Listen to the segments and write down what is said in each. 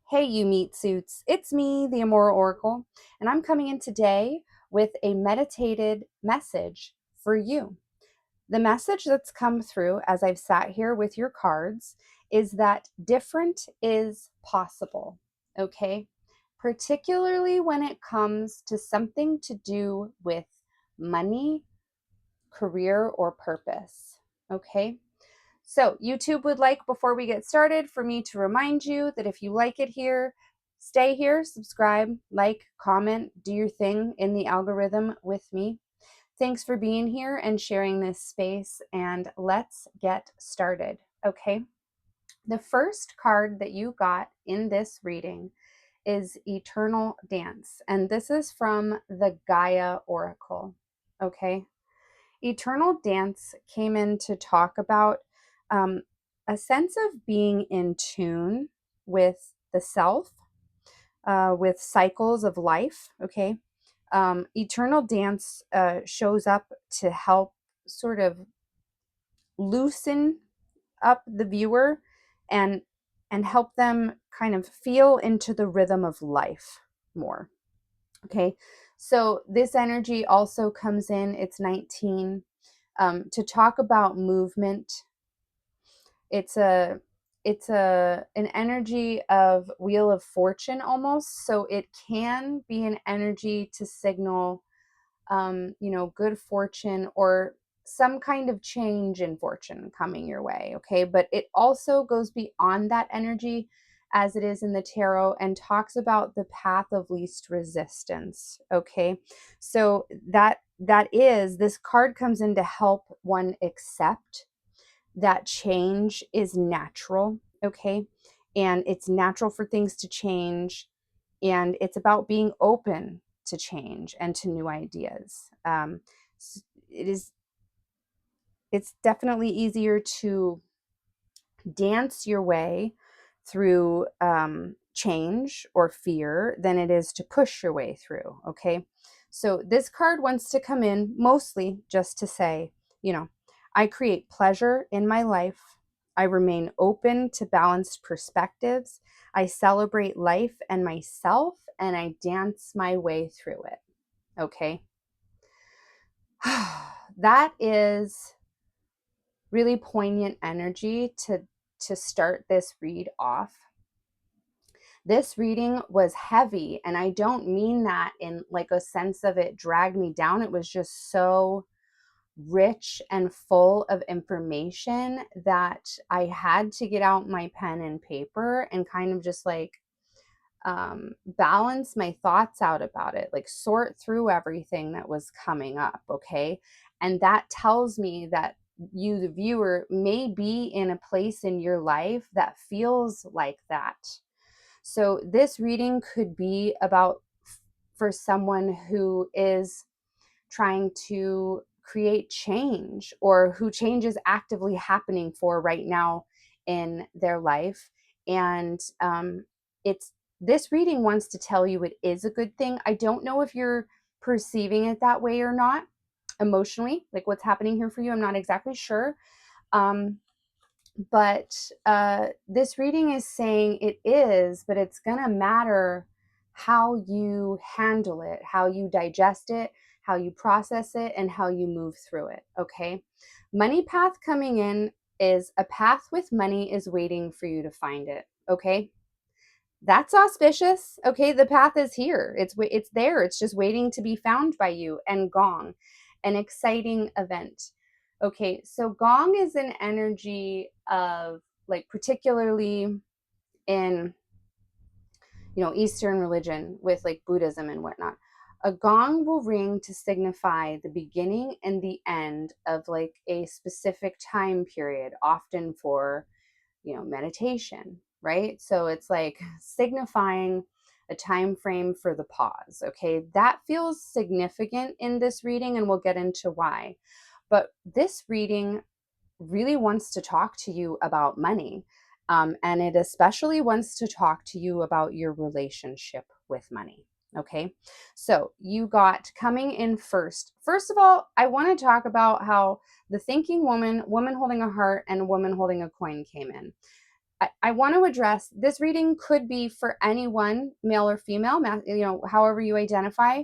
Hey, you meat suits. It's me, the Amora Oracle, and I'm coming in today with a meditated message for you. The message that's come through as I've sat here with your cards is that different is possible, okay? Particularly when it comes to something to do with money, career, or purpose, okay? So, YouTube would like, before we get started, for me to remind you that if you like it here, stay here, subscribe, like, comment, do your thing in the algorithm with me. Thanks for being here and sharing this space, and let's get started, okay? The first card that you got in this reading is Eternal Dance, and this is from the Gaia Oracle, okay? Eternal Dance came in to talk about um, a sense of being in tune with the self, with cycles of life. Okay. Eternal Dance shows up to help sort of loosen up the viewer and help them kind of feel into the rhythm of life more. Okay. So this energy also comes in, it's 19, to talk about movement. It's an energy of Wheel of Fortune almost. So it can be an energy to signal, good fortune or some kind of change in fortune coming your way. Okay. But it also goes beyond that energy as it is in the tarot and talks about the path of least resistance. Okay. So this card comes in to help one accept that change is natural. Okay. And it's natural for things to change. And it's about being open to change and to new ideas. It is it's definitely easier to dance your way through change or fear than it is to push your way through. Okay. So this card wants to come in mostly just to say, I create pleasure in my life. I remain open to balanced perspectives. I celebrate life and myself, and I dance my way through it. Okay. That is really poignant energy to start this read off. This reading was heavy, and I don't mean that in like a sense of it dragged me down. It was just so rich and full of information that I had to get out my pen and paper and kind of just like balance my thoughts out about it, like sort through everything that was coming up. Okay. And that tells me that you, the viewer, may be in a place in your life that feels like that. So this reading could be about for someone who is trying to create change or who change is actively happening for right now in their life. And it's this reading wants to tell you it is a good thing. I don't know if you're perceiving it that way or not emotionally, like what's happening here for you. I'm not exactly sure. But this reading is saying it is, but it's going to matter how you handle it, how you digest it, how you process it, and how you move through it. Okay. Money path coming in is a path with money is waiting for you to find it. Okay. That's auspicious. Okay. The path is here. It's there. It's just waiting to be found by you. And Gong, an exciting event. Okay, so Gong is an energy of like particularly in Eastern religion with like Buddhism and whatnot. A gong will ring to signify the beginning and the end of like a specific time period, often for meditation, right? So it's like signifying a time frame for the pause. Okay, that feels significant in this reading, and we'll get into why. But this reading really wants to talk to you about money. And it especially wants to talk to you about your relationship with money. Okay. So you got coming in first. First of all, I want to talk about how the thinking woman, woman holding a heart, and woman holding a coin came in. I want to address this reading could be for anyone, male or female, however you identify.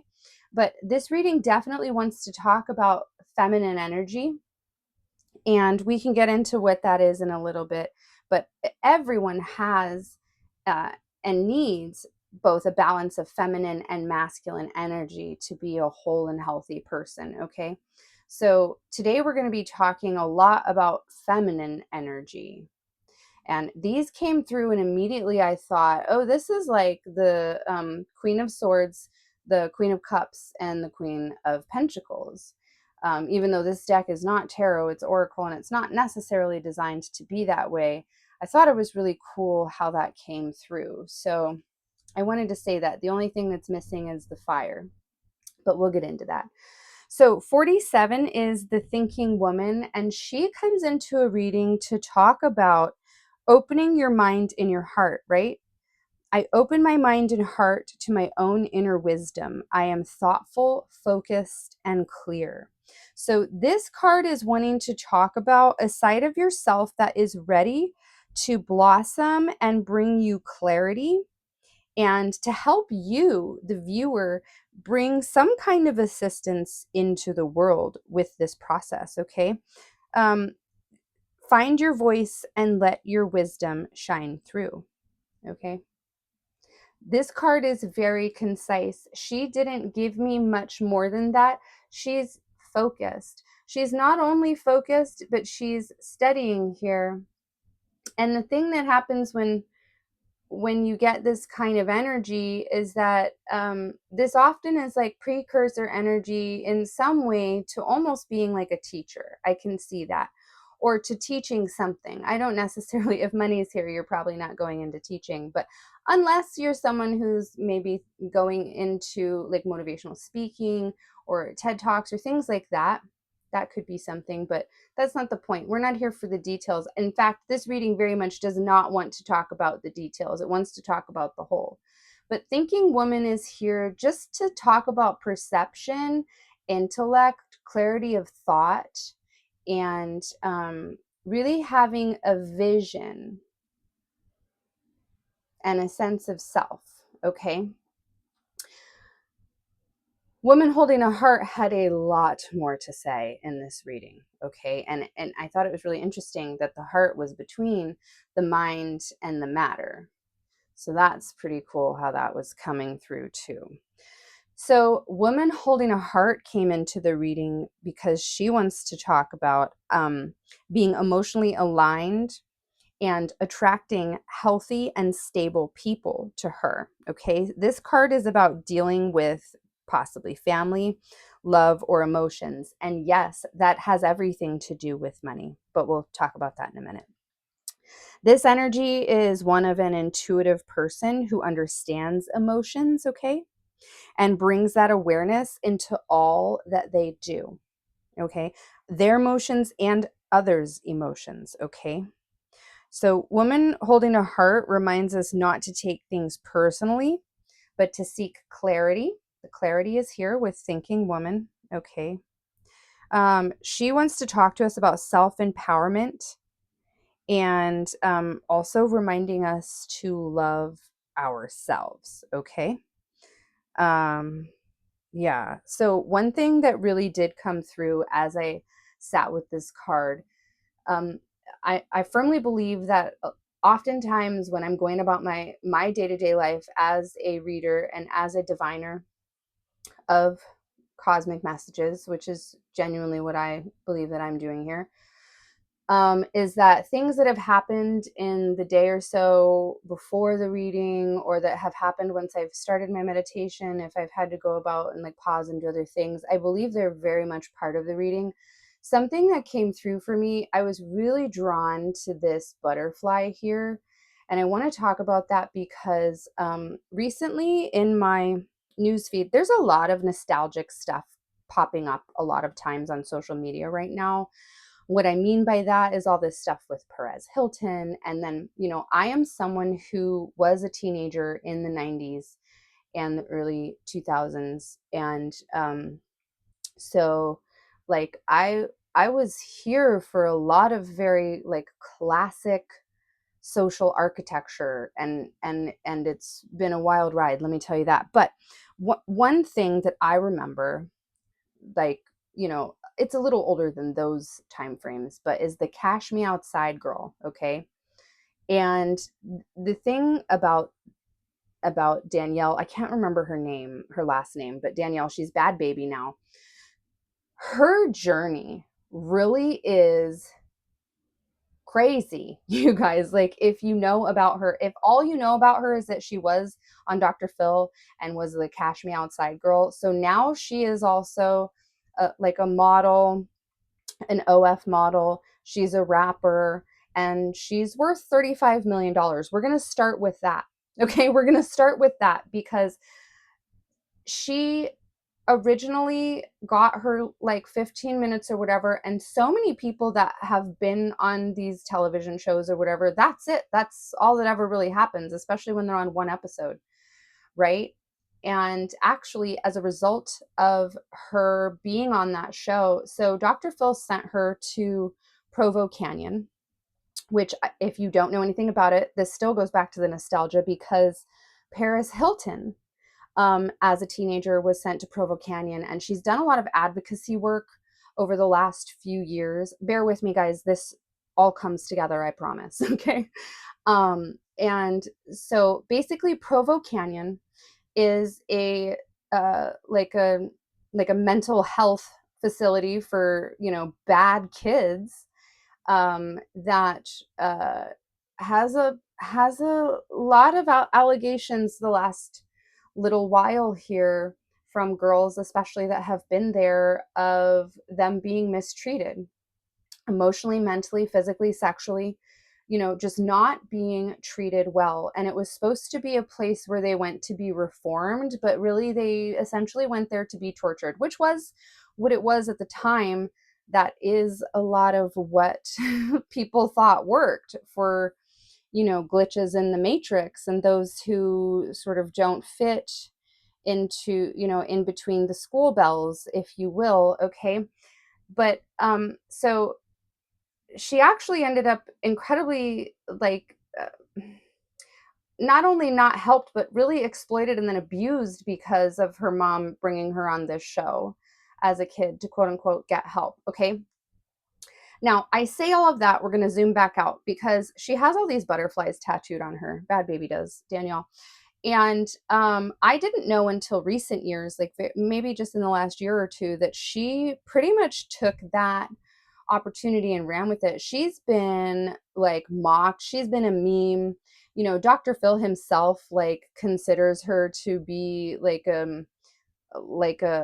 But this reading definitely wants to talk about feminine energy. And we can get into what that is in a little bit. But everyone has uh, and needs both a balance of feminine and masculine energy to be a whole and healthy person. Okay. So today we're going to be talking a lot about feminine energy. And these came through, and immediately I thought, oh, this is like the Queen of Swords, the Queen of Cups, and the Queen of Pentacles. Even though this deck is not tarot, it's oracle, and it's not necessarily designed to be that way, I thought it was really cool how that came through. So I wanted to say that the only thing that's missing is the fire, but we'll get into that. So 47 is the thinking woman, and she comes into a reading to talk about opening your mind and your heart, right? I open my mind and heart to my own inner wisdom. I am thoughtful, focused, and clear. So this card is wanting to talk about a side of yourself that is ready to blossom and bring you clarity, and to help you, the viewer, bring some kind of assistance into the world with this process, okay? Um, find your voice and let your wisdom shine through, okay? This card is very concise. She didn't give me much more than that. She's focused. She's not only focused, but she's studying here. And the thing that happens when you get this kind of energy is that this often is like precursor energy in some way to almost being like a teacher. I can see that. Or to teaching something. I don't necessarily, if money is here, you're probably not going into teaching, but unless you're someone who's maybe going into like motivational speaking or TED Talks or things like that, that could be something, but that's not the point. We're not here for the details. In fact, this reading very much does not want to talk about the details. It wants to talk about the whole. But Thinking Woman is here just to talk about perception, intellect, clarity of thought, and really having a vision and a sense of self. Okay. Woman Holding a Heart had a lot more to say in this reading, okay? And I thought it was really interesting that the heart was between the mind and the matter. So that's pretty cool how that was coming through too. So Woman Holding a Heart came into the reading because she wants to talk about being emotionally aligned and attracting healthy and stable people to her. Okay. This card is about dealing with possibly family, love, or emotions. And yes, that has everything to do with money, but we'll talk about that in a minute. This energy is one of an intuitive person who understands emotions, okay, and brings that awareness into all that they do, okay, their emotions and others' emotions, okay. So, Woman Holding a Heart reminds us not to take things personally, but to seek clarity. The clarity is here with Thinking Woman. Okay. She wants to talk to us about self empowerment, and also reminding us to love ourselves. Okay. Um, yeah. So, one thing that really did come through as I sat with this card, um, I firmly believe that oftentimes when I'm going about my day-to-day life as a reader and as a diviner of cosmic messages, which is genuinely what I believe that I'm doing here, is that things that have happened in the day or so before the reading, or that have happened once I've started my meditation, if I've had to go about and like pause and do other things, I believe they're very much part of the reading. Something that came through for me, I was really drawn to this butterfly here. And I want to talk about that because recently in my newsfeed, there's a lot of nostalgic stuff popping up a lot of times on social media right now. What I mean by that is all this stuff with Perez Hilton. And then, I am someone who was a teenager in the 90s and the early 2000s. And so like I was here for a lot of very like classic social architecture, and it's been a wild ride, let me tell you that. But one thing that I remember, like, it's a little older than those time frames, but is the Cash Me Outside girl, okay? And the thing about Danielle, I can't remember her last name, but Danielle, she's Bhad Bhabie now. Her journey really is crazy, you guys. Like, if you know about her, if all you know about her is that she was on Dr. Phil and was the Cash Me Outside girl, so now she is also like a model, an OF model. She's a rapper, and she's worth $35 million. We're going to start with that. Okay, we're going to start with that because she originally got her like 15 minutes or whatever, and so many people that have been on these television shows or whatever, that's it, that's all that ever really happens, especially when they're on one episode, right? And actually, as a result of her being on that show, so Dr. Phil sent her to Provo Canyon, which, if you don't know anything about it, this still goes back to the nostalgia, because Paris Hilton, as a teenager, was sent to Provo Canyon, and she's done a lot of advocacy work over the last few years. Bear with me, guys. This all comes together, I promise. Okay. And so basically, Provo Canyon is a like a mental health facility for bad kids, that has a lot of allegations the last little while here from girls, especially that have been there, of them being mistreated emotionally, mentally, physically, sexually, just not being treated well. And it was supposed to be a place where they went to be reformed, but really they essentially went there to be tortured, which was what it was at the time. That is a lot of what people thought worked for, glitches in the matrix, and those who sort of don't fit into, in between the school bells, if you will. Okay. But so she actually ended up incredibly, like, not only not helped, but really exploited and then abused because of her mom bringing her on this show as a kid to, quote unquote, get help. Okay. Now, I say all of that, we're going to zoom back out, because she has all these butterflies tattooed on her. Bhad Bhabie does, Danielle. And I didn't know until recent years, like maybe just in the last year or two, that she pretty much took that opportunity and ran with it. She's been like mocked. She's been a meme. Dr. Phil himself like considers her to be like a,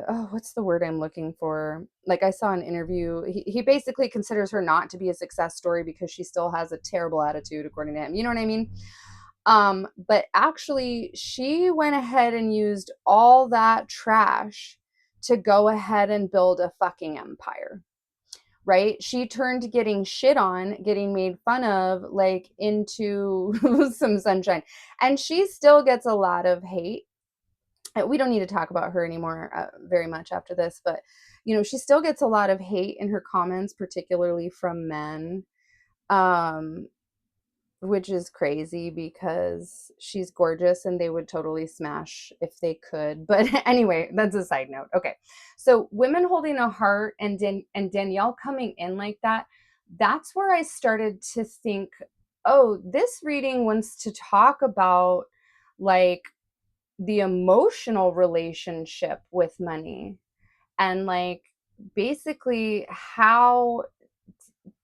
oh, what's the word I'm looking for? Like, I saw an interview. He basically considers her not to be a success story because she still has a terrible attitude, according to him. You know what I mean? But actually, she went ahead and used all that trash to go ahead and build a fucking empire, right? She turned getting shit on, getting made fun of, like, into some sunshine. And she still gets a lot of hate. We don't need to talk about her anymore very much after this, but she still gets a lot of hate in her comments, particularly from men. Um, which is crazy because she's gorgeous and they would totally smash if they could. But anyway, that's a side note. Okay. So women holding a heart, and Danielle coming in like that, that's where I started to think, oh, this reading wants to talk about like the emotional relationship with money, and like basically how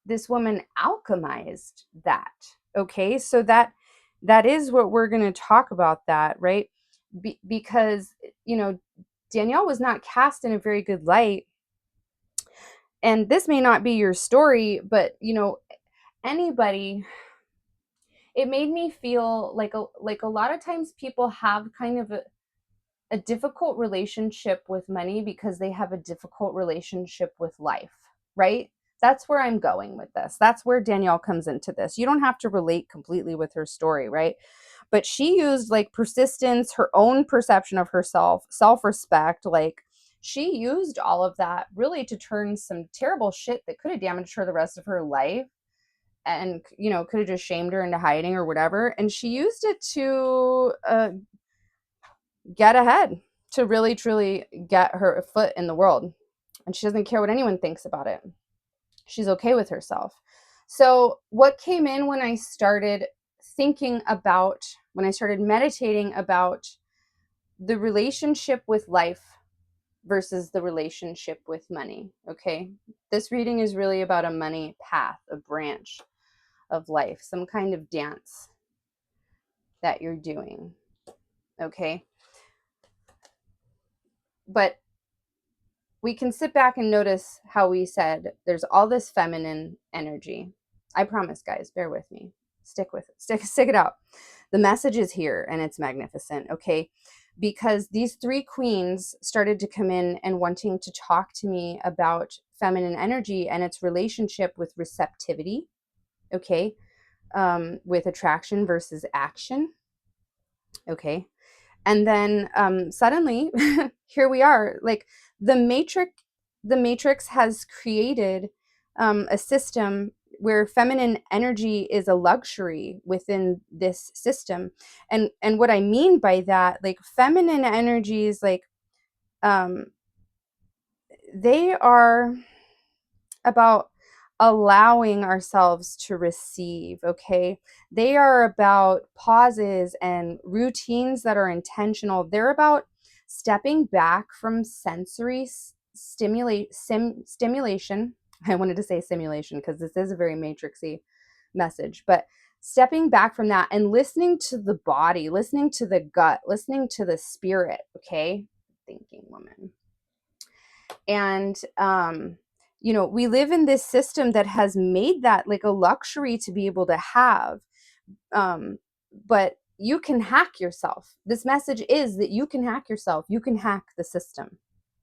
this woman alchemized that. Okay, so that is what we're going to talk about, that, right? Because Danielle was not cast in a very good light, and this may not be your story, but anybody, it made me feel like a lot of times people have kind of a difficult relationship with money because they have a difficult relationship with life, right? That's where I'm going with this. That's where Danielle comes into this. You don't have to relate completely with her story, right? But she used like persistence, her own perception of herself, self-respect, like she used all of that really to turn some terrible shit that could have damaged her the rest of her life, and, could have just shamed her into hiding or whatever. And she used it to get ahead, to really, truly get her foot in the world. And she doesn't care what anyone thinks about it. She's okay with herself. So what came in when I started when I started meditating about the relationship with life versus the relationship with money, okay? This reading is really about a money path, a branch of life, some kind of dance that you're doing, okay? But we can sit back and notice how we said there's all this feminine energy. I promise, guys, bear with me. Stick with it. Stick it out. The message is here and it's magnificent, okay? Because these three queens started to come in and wanting to talk to me about feminine energy and its relationship with receptivity, okay? With attraction versus action, okay? And then suddenly here we are, like the matrix has created a system where feminine energy is a luxury within this system. And what I mean by that, like feminine energies, like they are about allowing ourselves to receive, okay? They are about pauses and routines that are intentional. They're about stepping back from sensory stimulation. I wanted to say simulation because this is a very matrixy message, but stepping back from that and listening to the body, listening to the gut, listening to the spirit, okay? Thinking woman. And we live in this system that has made that like a luxury to be able to have, but you can hack yourself. This message is that you can hack yourself. You can hack the system,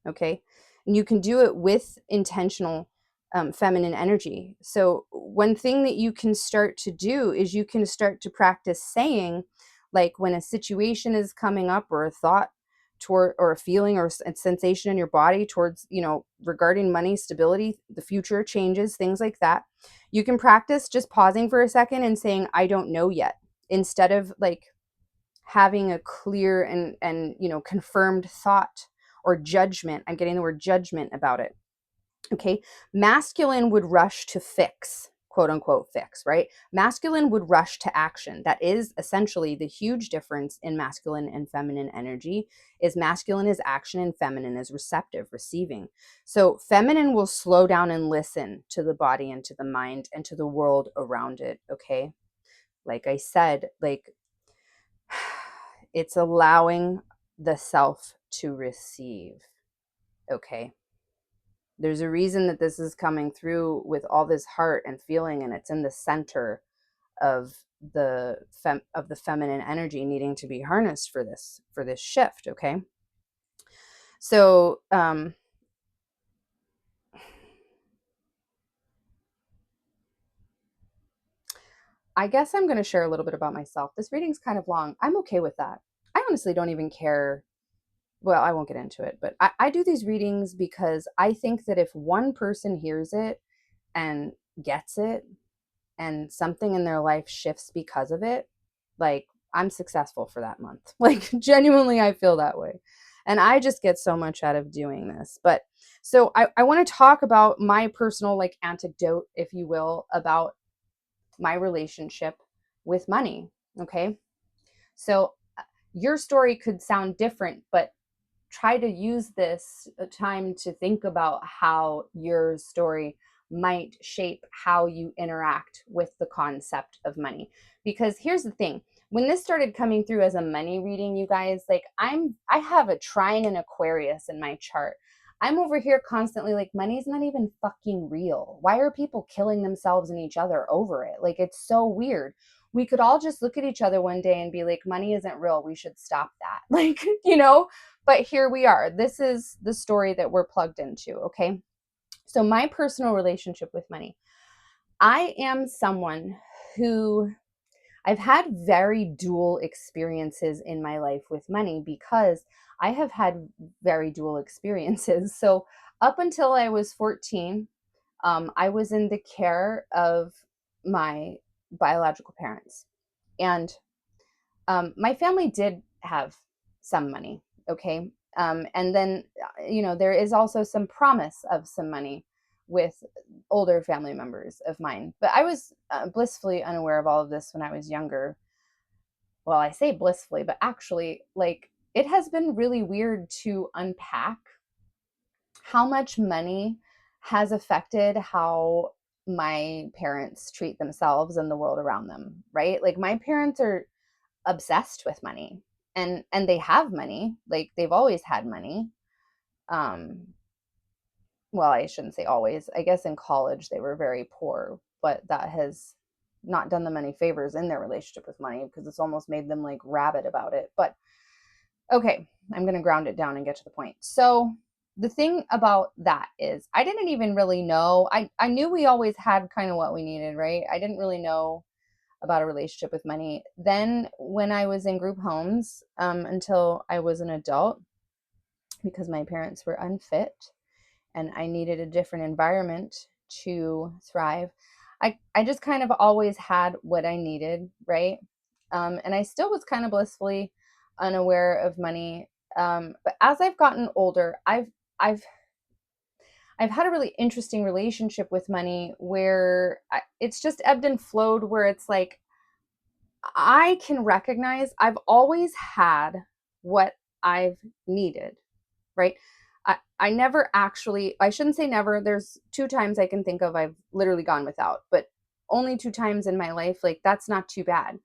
okay? And you can do it with intentional feminine energy. So one thing that you can start to do is you can start to practice saying, like when a situation is coming up or a thought toward, or a feeling or a sensation in your body towards, regarding money, stability, the future changes, things like that, you can practice just pausing for a second and saying, I don't know yet, instead of like having a clear and confirmed thought or judgment. I'm getting the word judgment about it. Okay. Masculine would rush to fix, quote unquote fix, right? Masculine would rush to action. That is essentially the huge difference in masculine and feminine energy. Is masculine is action and feminine is receptive, receiving. So feminine will slow down and listen to the body and to the mind and to the world around it, okay? Like I said, like it's allowing the self to receive, okay? There's a reason that this is coming through with all this heart and feeling, and it's in the center of the feminine energy needing to be harnessed for this shift, okay? So I guess I'm going to share a little bit about myself. This reading's kind of long. I'm okay with that. I honestly don't even care. Well, I won't get into it, but I do these readings because I think that if one person hears it and gets it, and something in their life shifts because of it, like I'm successful for that month. Like genuinely, I feel that way. And I just get so much out of doing this. But so I want to talk about my personal like anecdote, if you will, about my relationship with money. Okay. So your story could sound different, but try to use this time to think about how your story might shape how you interact with the concept of money. Because here's the thing, when this started coming through as a money reading, you guys, like I have a trine in Aquarius in my chart. I'm over here constantly like, money's not even fucking real. Why are people killing themselves and each other over it? Like, it's so weird. We could all just look at each other one day and be like, money isn't real. We should stop that. Like, but here we are. This is the story that we're plugged into, okay? So my personal relationship with money. I am someone who I've had very dual experiences in my life with money because I have had very dual experiences. So up until I was 14, I was in the care of my biological parents. And my family did have some money, okay? And then, there is also some promise of some money with older family members of mine. But I was blissfully unaware of all of this when I was younger. Well, I say blissfully, but actually, like, it has been really weird to unpack how much money has affected how my parents treat themselves and the world around them, right? Like, my parents are obsessed with money, and they have money. Like, they've always had money. um well, I shouldn't say always. I guess in college they were very poor, but that has not done them any favors in their relationship with money, because it's almost made them like rabid about it. But okay, I'm going to ground it down and get to the point. So the thing about that is, I didn't even really know. I knew we always had kind of what we needed, right? I didn't really know about a relationship with money. Then when I was in group homes, until I was an adult, because my parents were unfit and I needed a different environment to thrive, I just kind of always had what I needed, right? And I still was kind of blissfully unaware of money. But as I've gotten older, I've I've had a really interesting relationship with money where it's just ebbed and flowed, where it's like I can recognize I've always had what I've needed, right? I never actually, I shouldn't say never. There's two times I can think of I've literally gone without, but only two times in my life. Like, that's not too bad.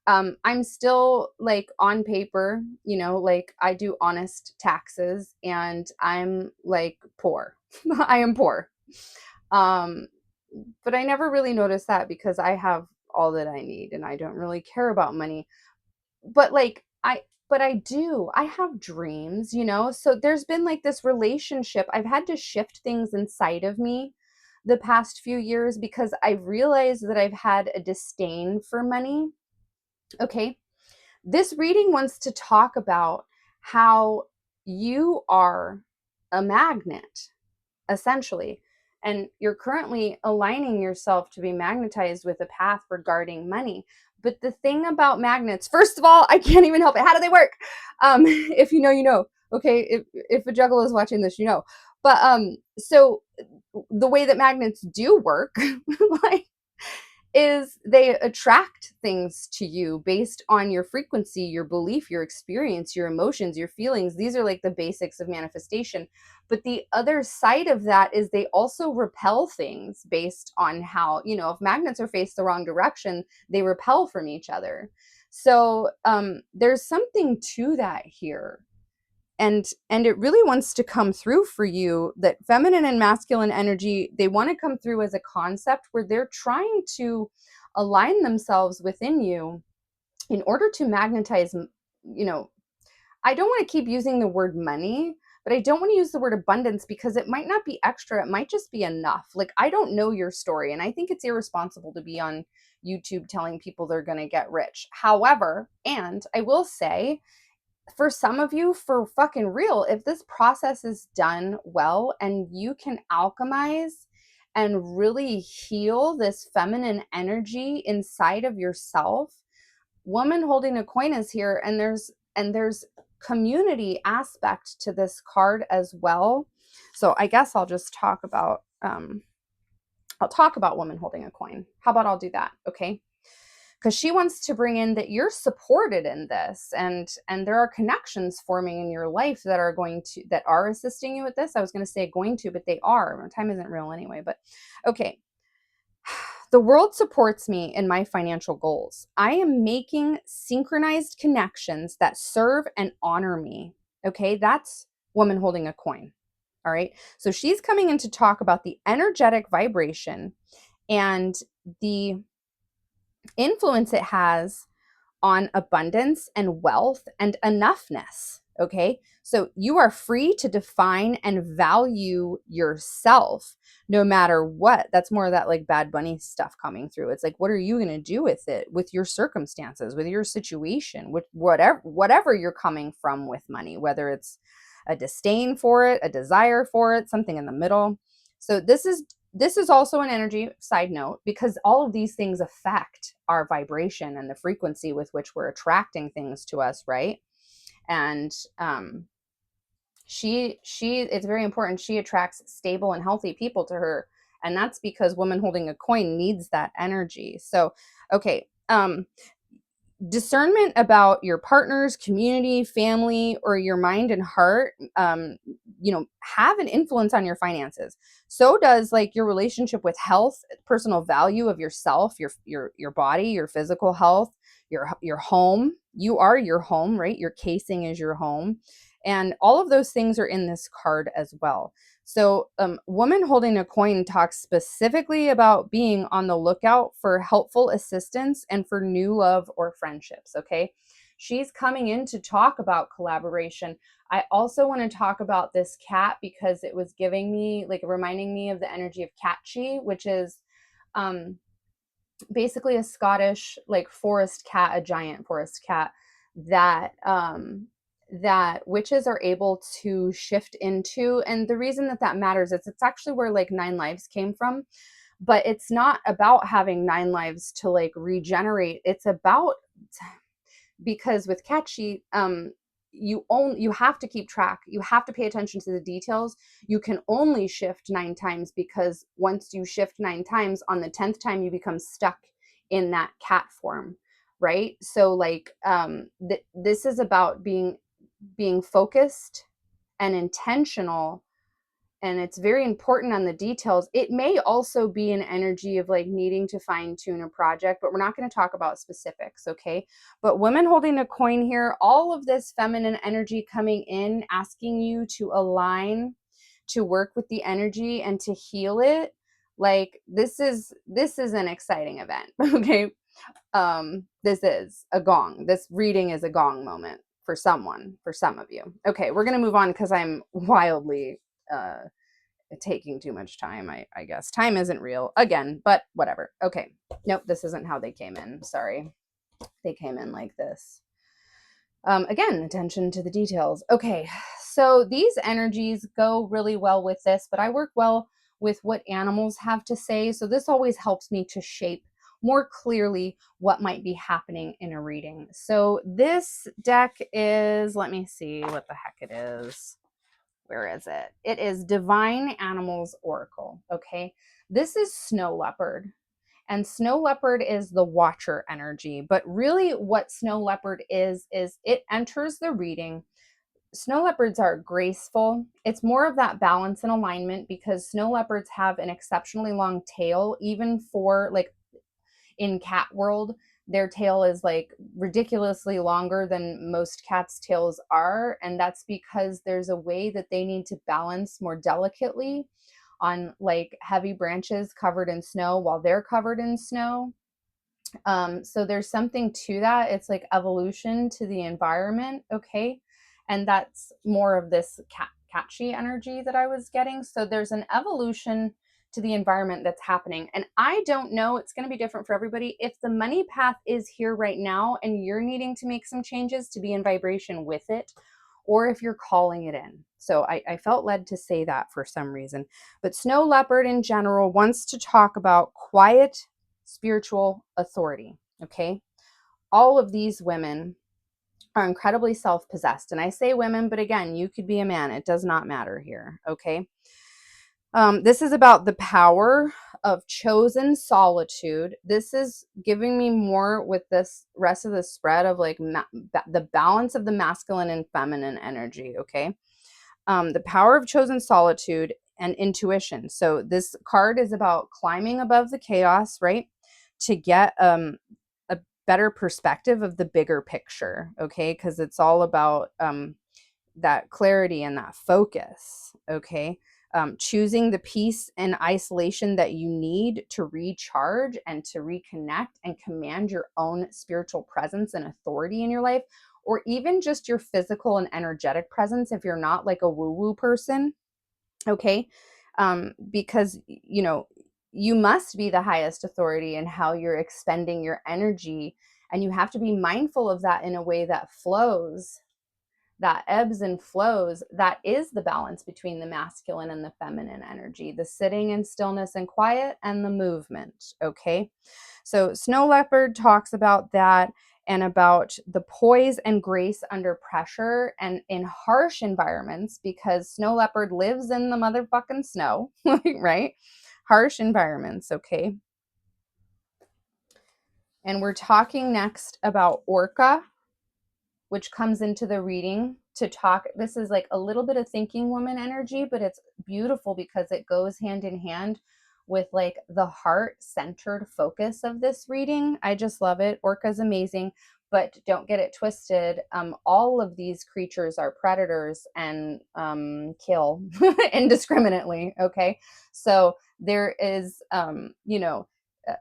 I'm still like on paper, like I do honest taxes and I'm like poor. I am poor. Um, but I never really noticed that because I have all that I need and I don't really care about money. But like I do. I have dreams. So there's been like this relationship. I've had to shift things inside of me the past few years because I've realized that I've had a disdain for money. Okay. This reading wants to talk about how you are a magnet, essentially. And you're currently aligning yourself to be magnetized with a path regarding money. But the thing about magnets, first of all, I can't even help it. How do they work? If you know, you know. Okay, if a juggalo is watching this, you know. But so the way that magnets do work, like, is they attract things to you based on your frequency, your belief, your experience, your emotions, your feelings. These are like the basics of manifestation. But the other side of that is they also repel things based on how, if magnets are faced the wrong direction, they repel from each other. So there's something to that here. And it really wants to come through for you that feminine and masculine energy, they want to come through as a concept where they're trying to align themselves within you in order to magnetize. I don't want to keep using the word money, but I don't want to use the word abundance because it might not be extra, it might just be enough. Like, I don't know your story, and I think it's irresponsible to be on YouTube telling people they're going to get rich. However, and I will say, for some of you, for fucking real, if this process is done well and you can alchemize and really heal this feminine energy inside of yourself, woman holding a coin is here. And there's community aspect to this card as well. So I guess I'll just talk about woman holding a coin. How about I'll do that? Okay. Because she wants to bring in that you're supported in this, and there are connections forming in your life that are assisting you with this. I was going to say going to, but they are. Time isn't real anyway. But okay. The world supports me in my financial goals. I am making synchronized connections that serve and honor me. Okay, that's woman holding a coin. All right. So she's coming in to talk about the energetic vibration and the influence it has on abundance and wealth and enoughness. Okay. So you are free to define and value yourself no matter what. That's more of that like Bad Bunny stuff coming through. It's like, what are you going to do with it, with your circumstances, with your situation, with whatever you're coming from with money, whether it's a disdain for it, a desire for it, something in the middle. So this is this is also an energy side note, because all of these things affect our vibration and the frequency with which we're attracting things to us, right? And she it's very important, she attracts stable and healthy people to her, and that's because woman holding a coin needs that energy. So okay, discernment about your partner's community, family, or your mind and heart, have an influence on your finances. So does like your relationship with health, personal value of yourself, your body, your physical health, your home. You are your home, right? Your casing is your home, and all of those things are in this card as well. So, woman holding a coin talks specifically about being on the lookout for helpful assistance and for new love or friendships. Okay. She's coming in to talk about collaboration. I also want to talk about this cat because it was giving me, like, reminding me of the energy of Catchy, which is um, basically a Scottish, like, forest cat, a giant forest cat that that witches are able to shift into. And the reason that that matters is it's actually where like nine lives came from, but it's not about having nine lives to like regenerate. It's about, because with Catchy, you have to keep track, you have to pay attention to the details. You can only shift 9 times, because once you shift 9 times, on the 10th time you become stuck in that cat form, right? So like this is about being focused and intentional, and it's very important on the details. It may also be an energy of like needing to fine tune a project, but we're not going to talk about specifics, okay? But women holding a coin here, all of this feminine energy coming in, asking you to align, to work with the energy and to heal it. Like this is an exciting event, okay? This is a gong. This reading is a gong moment for someone, for some of you. Okay, we're going to move on because I'm wildly taking too much time. I guess time isn't real again, but whatever. Okay. Nope, this isn't how they came in. Sorry. They came in like this. Again, attention to the details. Okay. So these energies go really well with this, but I work well with what animals have to say. So this always helps me to shape more clearly what might be happening in a reading. So this deck is, let me see what the heck it is. Where is it? It is Divine Animals Oracle. Okay. This is Snow Leopard. And Snow Leopard is the watcher energy. But really, what Snow Leopard is it enters the reading. Snow leopards are graceful. It's more of that balance and alignment, because snow leopards have an exceptionally long tail, even for like in cat world. Their tail is like ridiculously longer than most cats' tails are, and that's because there's a way that they need to balance more delicately on like heavy branches covered in snow while they're covered in snow. So there's something to that. It's like evolution to the environment, okay? And that's more of this catchy energy that I was getting. So there's an evolution to the environment that's happening. And I don't know, it's going to be different for everybody. If the money path is here right now and you're needing to make some changes to be in vibration with it, or if you're calling it in. So I felt led to say that for some reason. But Snow Leopard in general wants to talk about quiet spiritual authority. Okay. All of these women are incredibly self possessed. And I say women, but again, you could be a man. It does not matter here. Okay. This is about the power of chosen solitude. This is giving me more with this rest of the spread of like the balance of the masculine and feminine energy. Okay. The power of chosen solitude and intuition. So this card is about climbing above the chaos, right? To get a better perspective of the bigger picture, okay? Because it's all about that clarity and that focus, okay? Choosing the peace and isolation that you need to recharge and to reconnect and command your own spiritual presence and authority in your life, or even just your physical and energetic presence if you're not like a woo-woo person, okay? Because, you must be the highest authority in how you're expending your energy, and you have to be mindful of that in a way that flows that ebbs and flows, that is the balance between the masculine and the feminine energy, the sitting in stillness and quiet and the movement. Okay. So Snow Leopard talks about that and about the poise and grace under pressure and in harsh environments, because Snow Leopard lives in the motherfucking snow, right? Harsh environments. Okay. And we're talking next about Orca, which comes into the reading to talk. This is like a little bit of thinking woman energy, but it's beautiful because it goes hand in hand with like the heart centered focus of this reading. I just love it. Orca's amazing, but don't get it twisted. All of these creatures are predators and kill indiscriminately. Okay. So there is,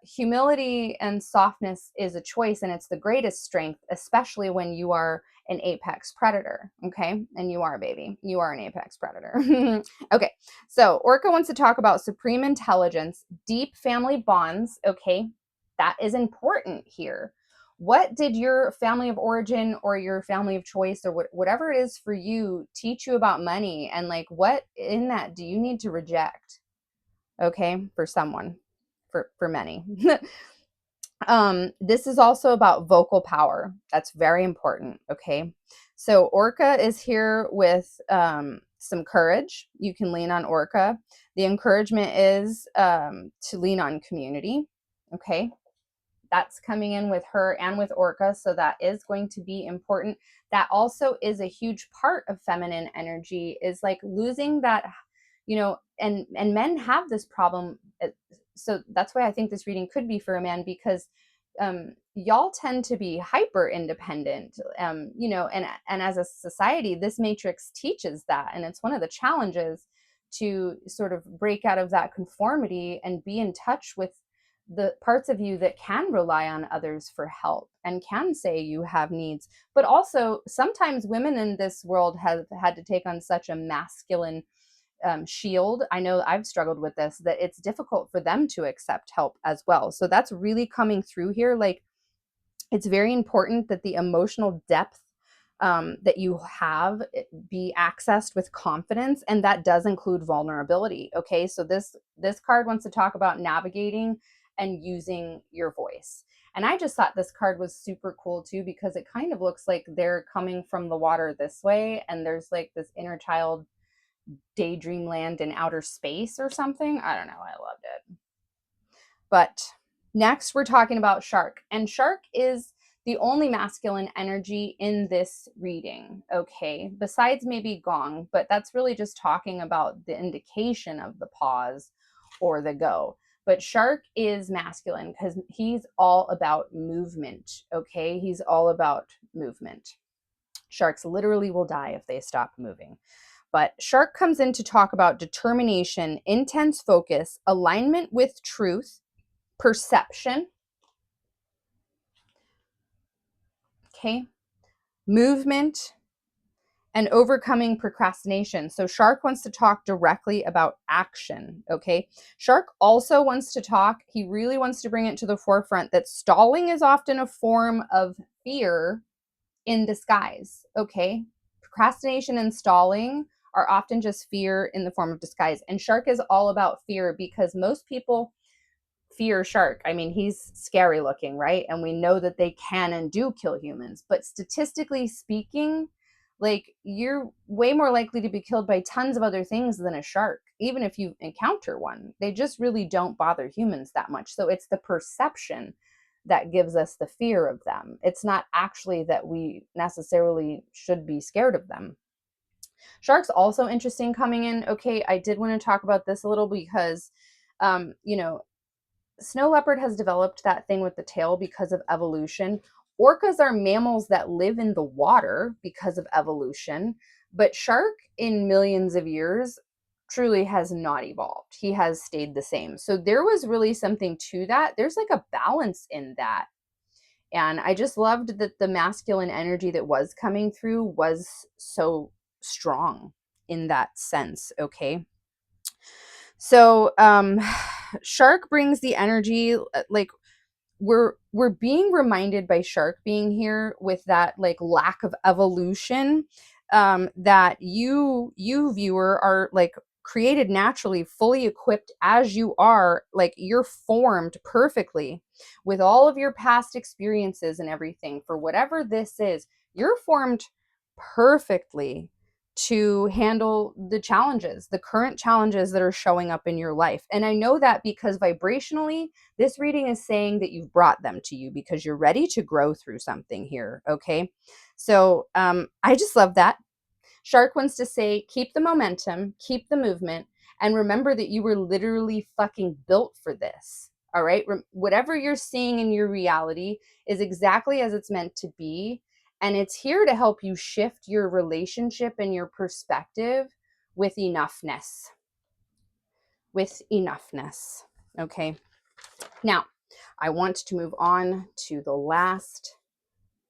humility and softness is a choice, and it's the greatest strength, especially when you are an apex predator. Okay. And you are, baby. You are an apex predator. Okay. So Orca wants to talk about supreme intelligence, deep family bonds. Okay. That is important here. What did your family of origin or your family of choice or whatever it is for you teach you about money? And like, what in that do you need to reject? Okay. For someone, for many. This is also about vocal power. That's very important. Okay. So Orca is here with some courage. You can lean on Orca. The encouragement is to lean on community. Okay. That's coming in with her and with Orca. So that is going to be important. That also is a huge part of feminine energy, is like losing that, and men have this problem. So that's why I think this reading could be for a man, because y'all tend to be hyper independent, and as a society, this matrix teaches that. And it's one of the challenges to sort of break out of that conformity and be in touch with the parts of you that can rely on others for help and can say you have needs. But also, sometimes women in this world have had to take on such a masculine shield. I know I've struggled with this, that it's difficult for them to accept help as well. So that's really coming through here. Like, it's very important that the emotional depth that you have be accessed with confidence, and that does include vulnerability. Okay, so this card wants to talk about navigating and using your voice. And I just thought this card was super cool too, because it kind of looks like they're coming from the water this way, and there's like this inner child daydream land in outer space or something. I don't know. I loved it. But next, we're talking about Shark. And Shark is the only masculine energy in this reading, okay? Besides maybe Gong, but that's really just talking about the indication of the pause or the go. But Shark is masculine because he's all about movement, okay? He's all about movement. Sharks literally will die if they stop moving. But Shark comes in to talk about determination, intense focus, alignment with truth, perception, okay, movement, and overcoming procrastination. So Shark wants to talk directly about action, okay? Shark also wants to talk, he really wants to bring it to the forefront that stalling is often a form of fear in disguise, okay? Procrastination and stalling are often just fear in the form of disguise. And Shark is all about fear, because most people fear Shark. I mean, he's scary looking, right? And we know that they can and do kill humans. But statistically speaking, like, you're way more likely to be killed by tons of other things than a shark, even if you encounter one. They just really don't bother humans that much. So it's the perception that gives us the fear of them. It's not actually that we necessarily should be scared of them. Shark's also interesting coming in. Okay, I did want to talk about this a little because, um, you know, Snow leopard has developed that thing with the tail because of evolution. Orcas are mammals that live in the water because of evolution, but shark in millions of years truly has not evolved. He has stayed the same. So there was really something to that. There's like a balance in that. And I just loved that the masculine energy that was coming through was so strong in that sense. Okay. So Shark brings the energy, like, we're being reminded by Shark being here with that like lack of evolution, that you viewer are like created naturally, fully equipped as you are. Like you're formed perfectly with all of your past experiences and everything for whatever this is. You're formed perfectly to handle the challenges, the current challenges that are showing up in your life. And I know that because vibrationally, this reading is saying that you've brought them to you because you're ready to grow through something here. Okay. So I just love that. Shark wants to say, keep the momentum, keep the movement, and remember that you were literally fucking built for this. All right. Whatever you're seeing in your reality is exactly as it's meant to be. And it's here to help you shift your relationship and your perspective with enoughness. With enoughness. Okay. Now, I want to move on to the last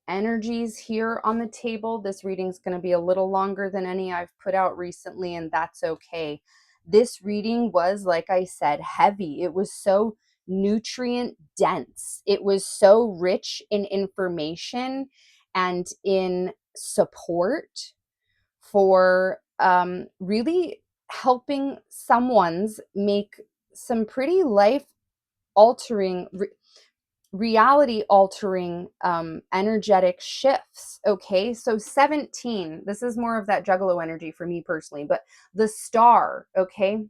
energies here on the table. This reading's going to be a little longer than any I've put out recently, and that's okay. This reading was, like I said, heavy. It was so nutrient dense. It was so rich in information and in support for really helping someone's make some pretty life altering reality altering energetic shifts. Okay, so 17, this is more of that juggalo energy for me personally, but the star, okay,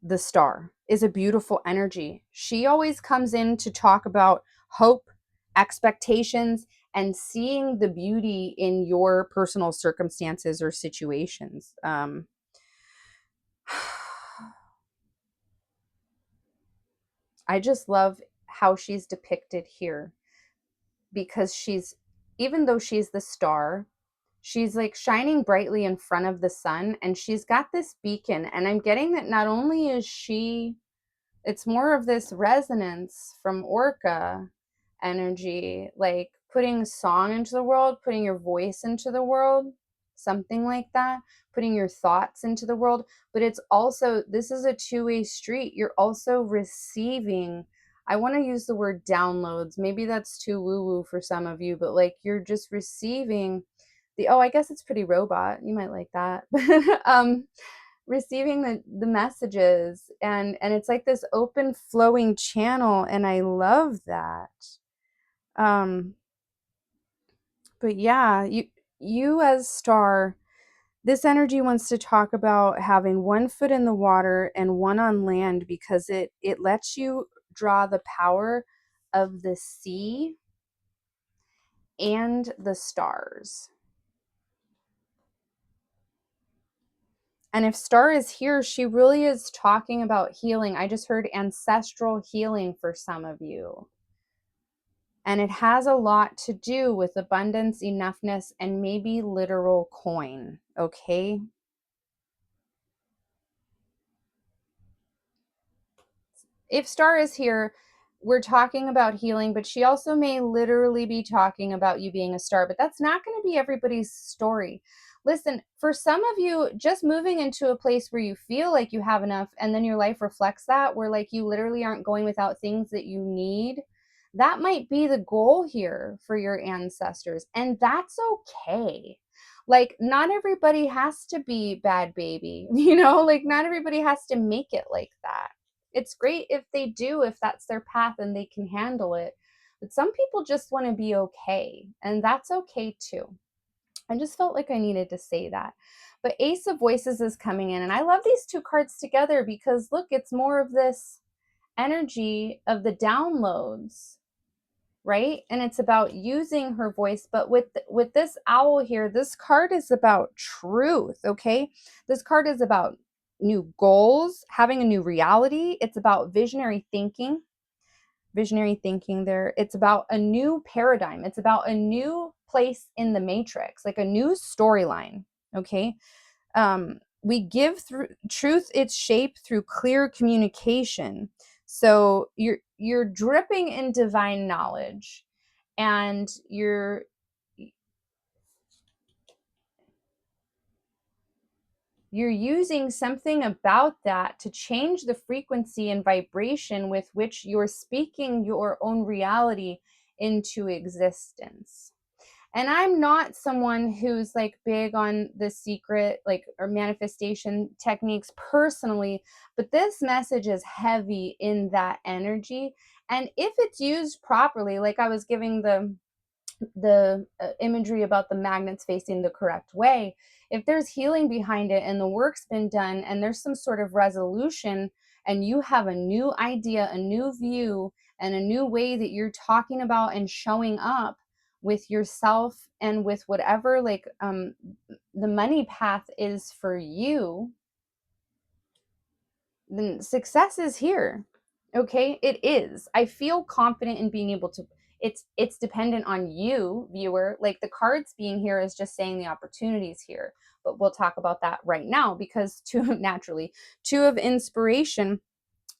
the star is a beautiful energy. She always comes in to talk about hope, expectations, and seeing the beauty in your personal circumstances or situations. I just love how she's depicted here, because she's, even though she's the star, she's like shining brightly in front of the sun, and she's got this beacon. And I'm getting that not only is she, it's more of this resonance from Orca energy, like putting song into the world, putting your voice into the world, something like that, putting your thoughts into the world. But it's also, this is a two-way street. You're also receiving, I want to use the word downloads. Maybe that's too woo-woo for some of you, but like you're just receiving the, oh, I guess it's pretty robot. You might like that. Receiving the messages, and it's like this open flowing channel, and I love that. um but yeah, you as star, this energy wants to talk about having one foot in the water and one on land, because it lets you draw the power of the sea and the stars. And if Star is here, she really is talking about healing. I just heard ancestral healing for some of you. And it has a lot to do with abundance, enoughness, and maybe literal coin. Okay. If Star is here, we're talking about healing, but she also may literally be talking about you being a star, but that's not going to be everybody's story. Listen, for some of you, just moving into a place where you feel like you have enough and then your life reflects that, where like you literally aren't going without things that you need, that might be the goal here for your ancestors. And that's okay. Like, not everybody has to be bad baby, like not everybody has to make it like that. It's great if they do, if that's their path and they can handle it. But some people just want to be okay, and that's okay too. I just felt like I needed to say that. But Ace of Voices is coming in, and I love these two cards together because look, it's more of this energy of the downloads, right? And it's about using her voice. But with this owl here, this card is about truth, okay? This card is about new goals, having a new reality. It's about visionary thinking there. It's about a new paradigm. It's about a new place in the matrix, like a new storyline, okay? We give through truth its shape through clear communication. So you're dripping in divine knowledge, and you're using something about that to change the frequency and vibration with which you're speaking your own reality into existence. And I'm not someone who's like big on the secret, like, or manifestation techniques personally, but this message is heavy in that energy. And if it's used properly, like I was giving the imagery about the magnets facing the correct way, if there's healing behind it and the work's been done and there's some sort of resolution, and you have a new idea, a new view, and a new way that you're talking about and showing up with yourself and with whatever, like, the money path is for you, then success is here. Okay, it is. I feel confident in being able to. It's dependent on you, viewer. Like, the cards being here is just saying the opportunities here, but we'll talk about that right now, because two naturally, two of inspiration,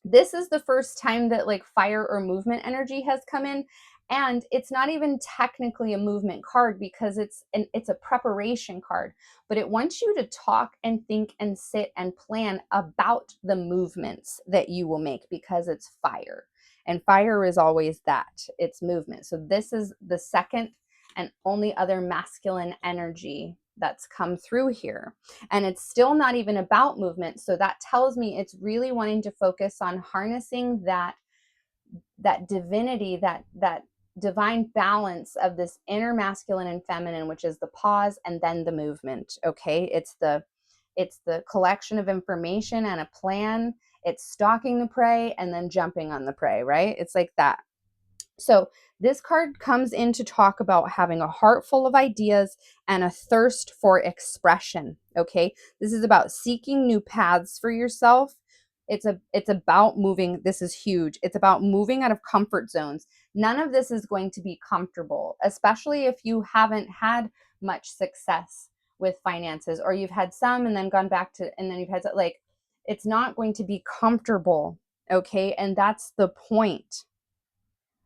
this is the first time that like fire or movement energy has come in. And it's not even technically a movement card, because it's a preparation card, but it wants you to talk and think and sit and plan about the movements that you will make, because it's fire, and fire is always that, it's movement. So this is the second and only other masculine energy that's come through here, and it's still not even about movement. So that tells me it's really wanting to focus on harnessing that divinity, that divine balance of this inner masculine and feminine, which is the pause and then the movement. Okay, it's the collection of information and a plan. It's stalking the prey and then jumping on the prey, right? It's like that. So this card comes in to talk about having a heart full of ideas and a thirst for expression. Okay, this is about seeking new paths for yourself. It's about moving. This is huge. It's about moving out of comfort zones. None of this is going to be comfortable, especially if you haven't had much success with finances, or you've had some and then gone back to, and then you've had, like, it's not going to be comfortable. Okay, and that's the point.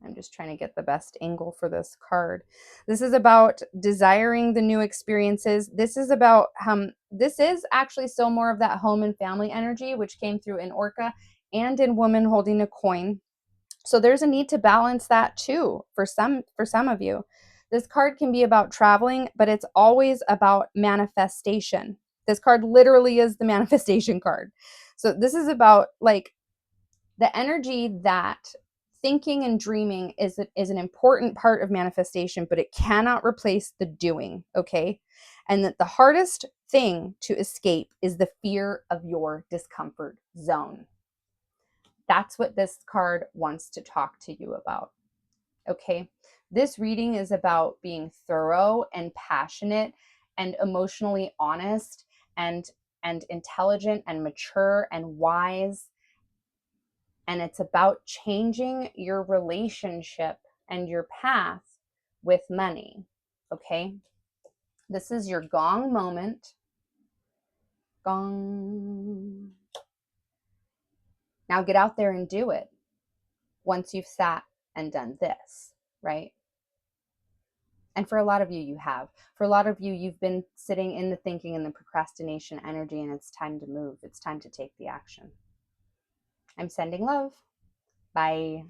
I'm just trying to get the best angle for this card. This is about desiring the new experiences. This is about, this is actually still more of that home and family energy, which came through in Orca and in Woman Holding a Coin. So there's a need to balance that too for some of you. This card can be about traveling, but it's always about manifestation. This card literally is the manifestation card. So this is about like the energy that thinking and dreaming is an important part of manifestation, but it cannot replace the doing. Okay, and that the hardest thing to escape is the fear of your discomfort zone. That's what this card wants to talk to you about. Okay, this reading is about being thorough and passionate and emotionally honest and intelligent and mature and wise, and it's about changing your relationship and your path with money. Okay, this is your gong moment. Gong. Now get out there and do it once you've sat and done this, right? And for a lot of you, you have. For a lot of you, you've been sitting in the thinking and the procrastination energy, and it's time to move. It's time to take the action. I'm sending love. Bye.